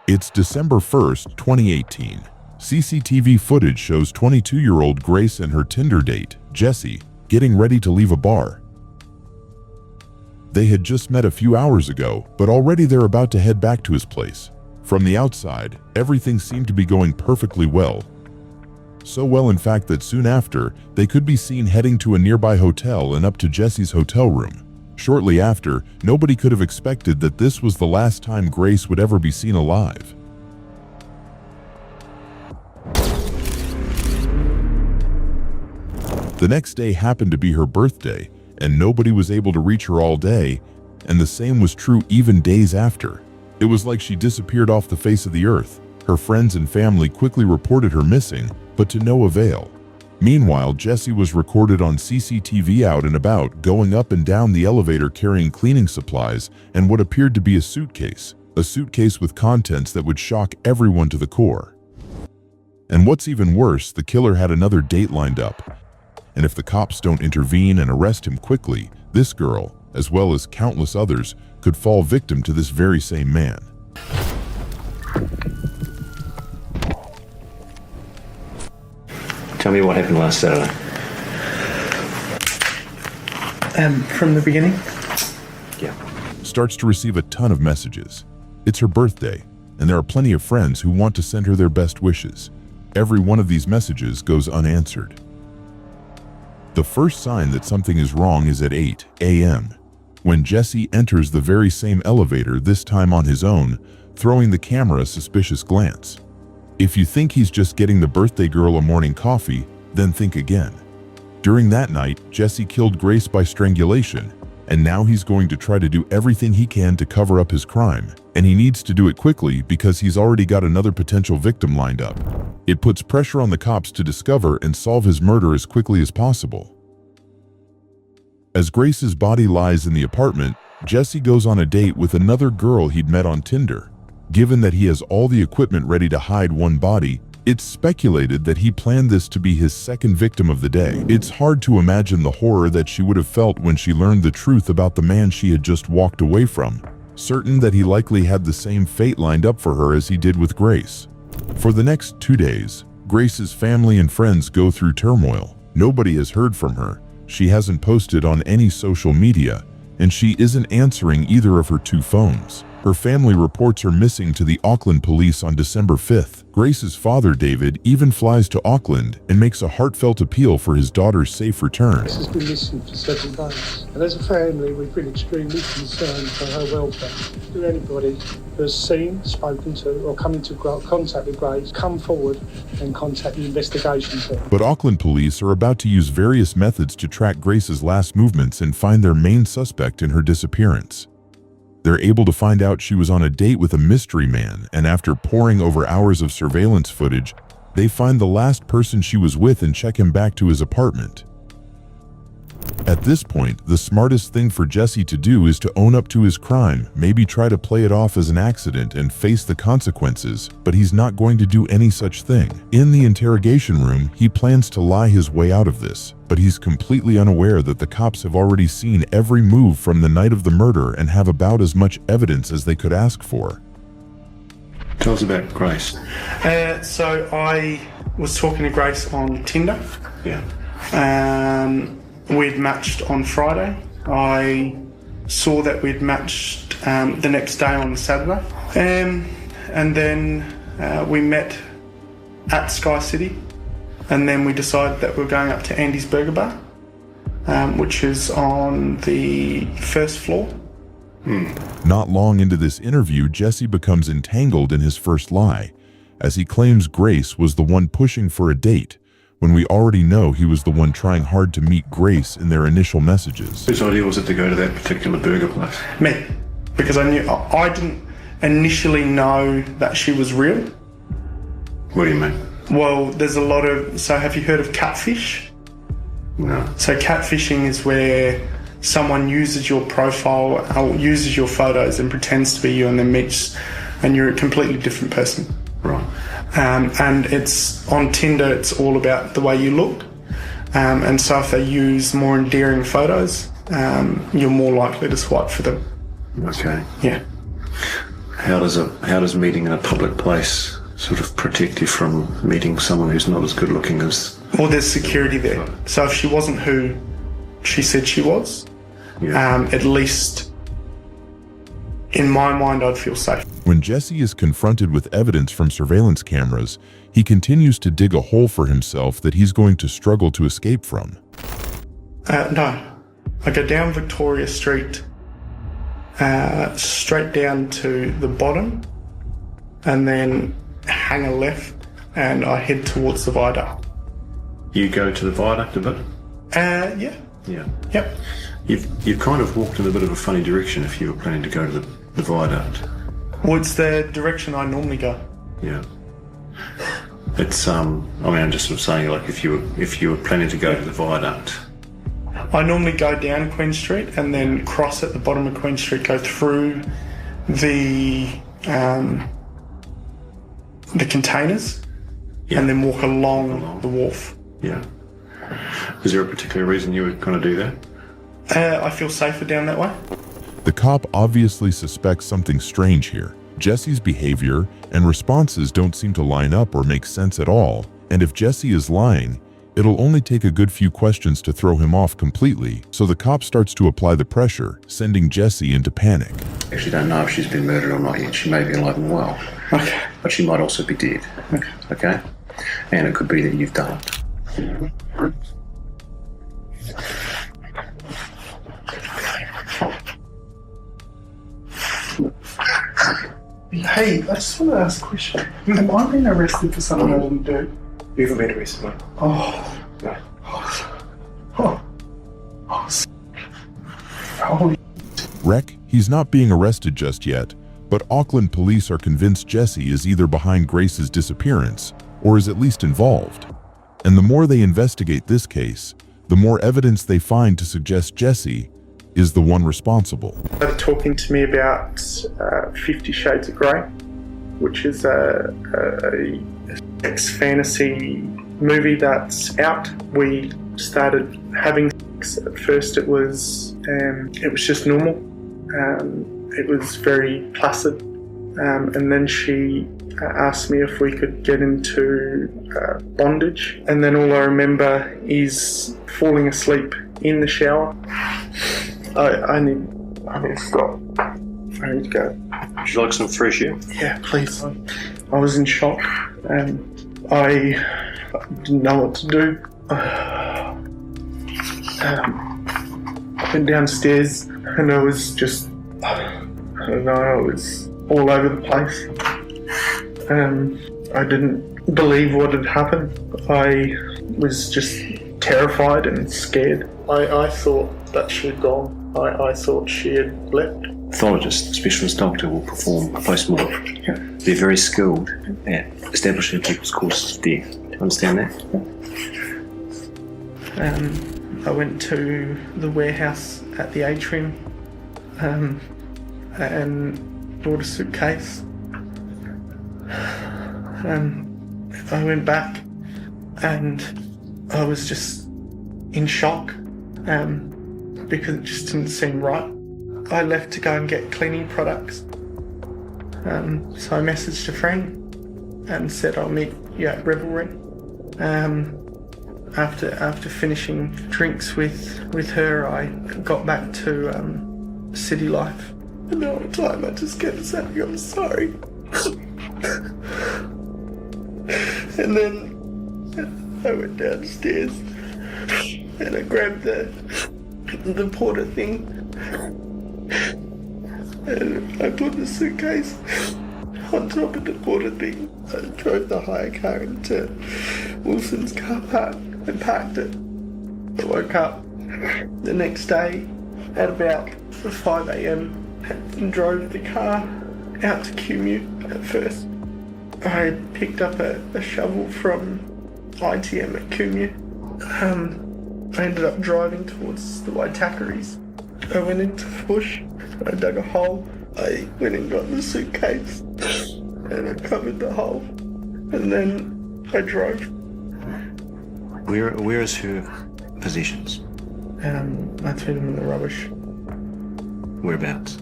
It's December 1st, 2018. CCTV footage shows 22-year-old Grace and her Tinder date, Jesse, getting ready to leave a bar. They had just met a few hours ago, but already they're about to head back to his place. From the outside, everything seemed to be going perfectly well. So well, in fact, that soon after, they could be seen heading to a nearby hotel and up to Jesse's hotel room. Shortly after, nobody could have expected that this was the last time Grace would ever be seen alive. The next day happened to be her birthday, and nobody was able to reach her all day, and the same was true even days after. It was like she disappeared off the face of the earth. Her friends and family quickly reported her missing, but to no avail. Meanwhile, Jesse was recorded on CCTV out and about, going up and down the elevator carrying cleaning supplies and what appeared to be a suitcase with contents that would shock everyone to the core. And what's even worse, the killer had another date lined up. And if the cops don't intervene and arrest him quickly, this girl, as well as countless others, could fall victim to this very same man. Tell me what happened last Saturday. From the beginning? Yeah. Starts to receive a ton of messages. It's her birthday, and there are plenty of friends who want to send her their best wishes. Every one of these messages goes unanswered. The first sign that something is wrong is at 8 a.m. when Jesse enters the very same elevator, this time on his own, throwing the camera a suspicious glance. If you think he's just getting the birthday girl a morning coffee, then think again. During that night, Jesse killed Grace by strangulation, and now he's going to try to do everything he can to cover up his crime, and he needs to do it quickly because he's already got another potential victim lined up. It puts pressure on the cops to discover and solve his murder as quickly as possible. As Grace's body lies in the apartment, Jesse goes on a date with another girl he'd met on Tinder. Given that he has all the equipment ready to hide one body, it's speculated that he planned this to be his second victim of the day. It's hard to imagine the horror that she would have felt when she learned the truth about the man she had just walked away from, certain that he likely had the same fate lined up for her as he did with Grace. For the next 2 days, Grace's family and friends go through turmoil. Nobody has heard from her, she hasn't posted on any social media, and she isn't answering either of her 2 phones. Her family reports her missing to the Auckland police on December 5th. Grace's father, David, even flies to Auckland and makes a heartfelt appeal for his daughter's safe return. Grace has been missing for several days, and as a family, we've been extremely concerned for her welfare. To anybody who has seen, spoken to, or come into contact with Grace, come forward and contact the investigation team. But Auckland police are about to use various methods to track Grace's last movements and find their main suspect in her disappearance. They're able to find out she was on a date with a mystery man, and after poring over hours of surveillance footage, they find the last person she was with and check him back to his apartment. At this point, the smartest thing for Jesse to do is to own up to his crime, maybe try to play it off as an accident and face the consequences, but he's not going to do any such thing. In the interrogation room, he plans to lie his way out of this, but he's completely unaware that the cops have already seen every move from the night of the murder and have about as much evidence as they could ask for. Tell us about Grace. So I was talking to Grace on Tinder. Yeah. We'd matched on Friday. I saw that we'd matched the next day on Saturday. And then we met at Sky City. And then we decided that we were going up to Andy's Burger Bar, which is on the first floor. Not long into this interview, Jesse becomes entangled in his first lie, as he claims Grace was the one pushing for a date, when we already know he was the one trying hard to meet Grace in their initial messages. Whose idea was it to go to that particular burger place? Me, because I didn't initially know that she was real. What do you mean? Well, there's a lot of, so have you heard of catfish? No. So catfishing is where someone uses your profile or uses your photos and pretends to be you and then meets, and you're a completely different person. Right. And it's on Tinder, it's all about the way you look. And so if they use more endearing photos, you're more likely to swipe for them. Okay. Yeah. How does meeting in a public place sort of protect you from meeting someone who's not as good looking as... Well, there's security there. So if she wasn't who she said she was, at least in my mind, I'd feel safe. When Jesse is confronted with evidence from surveillance cameras, he continues to dig a hole for himself that he's going to struggle to escape from. No. I go down Victoria Street, straight down to the bottom, and then hang a left, and I head towards the viaduct. You go to the viaduct a bit? Yeah. Yeah. Yep. You've kind of walked in a bit of a funny direction if you were planning to go to the viaduct. Well, it's the direction I normally go. Yeah. It's I'm just sort of saying, like, if you were planning to go to the viaduct. I normally go down Queen Street and then cross at the bottom of Queen Street, go through the containers, and then walk along the wharf. Yeah. Is there a particular reason you would kind of do that? I feel safer down that way. The cop obviously suspects something strange here. Jesse's behavior and responses don't seem to line up or make sense at all, and if Jesse is lying, it'll only take a good few questions to throw him off completely, so the cop starts to apply the pressure, sending Jesse into panic. Actually don't know if she's been murdered or not yet. She may be alive and well. Okay. But she might also be dead. Okay? And it could be that you've done it. Hey, I just want to ask a question. Am I being arrested for something I didn't do? You haven't been arrested, mate. Oh. No. Holy. Wreck, he's not being arrested just yet, but Auckland police are convinced Jesse is either behind Grace's disappearance or is at least involved. And the more they investigate this case, the more evidence they find to suggest Jesse is the one responsible. They're talking to me about 50 Shades of Grey, which is a sex fantasy movie that's out. We started having sex. At first it was just normal. It was very placid. And then she asked me if we could get into bondage. And then all I remember is falling asleep in the shower. I need to stop. I need to go. Would you like some fresh air? Yeah, please. I was in shock and I didn't know what to do. I went downstairs and I was just, I don't know, I was all over the place. I didn't believe what had happened. I was just terrified and scared. I thought that she had gone. I thought she had left. Pathologist, specialist doctor will perform a post-mortem. Yeah. They're very skilled at establishing people's causes of death. Do you understand that? I went to the warehouse at the atrium and bought a suitcase. I went back and I was just in shock because it just didn't seem right. I left to go and get cleaning products. So I messaged a friend and said I'll meet you at Revelry. After finishing drinks with her, I got back to city life. And the whole time I just kept saying I'm sorry. And then I went downstairs and I grabbed the porter thing and I put the suitcase on top of the porter thing. I drove the hire car into Wilson's car park and parked it. I woke up the next day at about 5 a.m. and drove the car out to QMU at first. I picked up a shovel from ITM at QMU. I ended up driving towards the Waitakaries. I went into the bush, I dug a hole, I went and got the suitcase and I covered the hole and then I drove. Where is her possessions? I threw them in the rubbish. Whereabouts?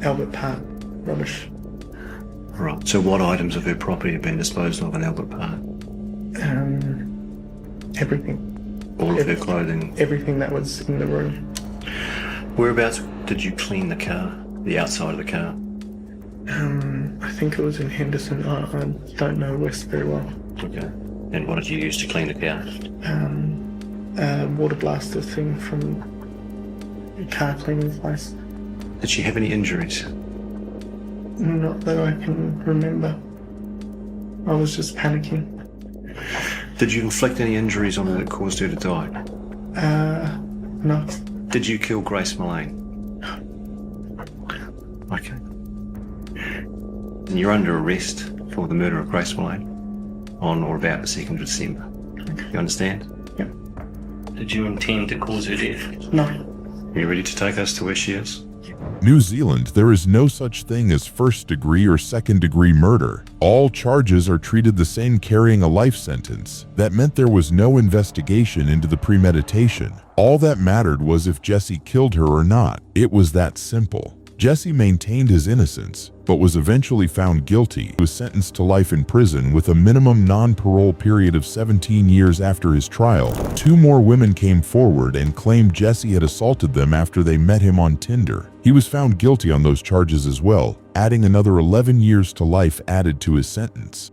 Albert Park. rubbish. Right. So what items of her property have been disposed of in Albert Park? Everything. All of her clothing? Everything that was in the room. Whereabouts did you clean the car? The outside of the car? I think it was in Henderson. I don't know West very well. Okay. And what did you use to clean the car? A water blaster thing from a car cleaning place. Did she have any injuries? Not that I can remember. I was just panicking. Did you inflict any injuries on her that caused her to die? No. Did you kill Grace Mullane? Okay. And you're under arrest for the murder of Grace Mullane on or about the 2nd of December. You understand? Yep. Did you intend to cause her death? No. Are you ready to take us to where she is? New Zealand, there is no such thing as first-degree or second-degree murder. All charges are treated the same, carrying a life sentence. That meant there was no investigation into the premeditation. All that mattered was if Jesse killed her or not. It was that simple. Jesse maintained his innocence, but was eventually found guilty. He was sentenced to life in prison with a minimum non-parole period of 17 years after his trial. 2 more women came forward and claimed Jesse had assaulted them after they met him on Tinder. He was found guilty on those charges as well, adding another 11 years to life added to his sentence.